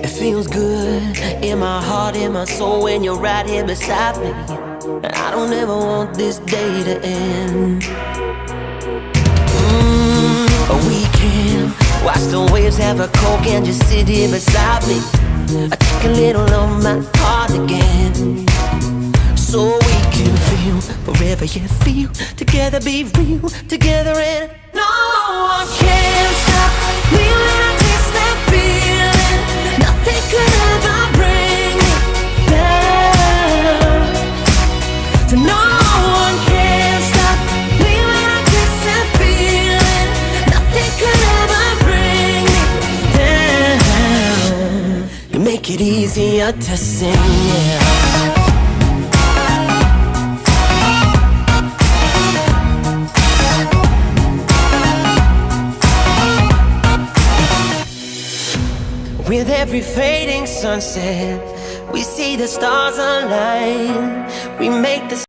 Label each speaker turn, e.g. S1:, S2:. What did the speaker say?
S1: It feels good in my heart, in my soul when you're right here beside me. And I don't ever want this day to end. We can watch the waves, have a coke and just sit here beside me. I take a little of my heart again, so we can feel forever, yeah, feel together, be real together, and no one can stop me when I taste that feeling. Nothing could ever bring me down. So no one can stop me when I taste that feeling. Nothing could ever bring me down. You make it easier to sing, yeah. With every fading sunset, we see the stars align. We make the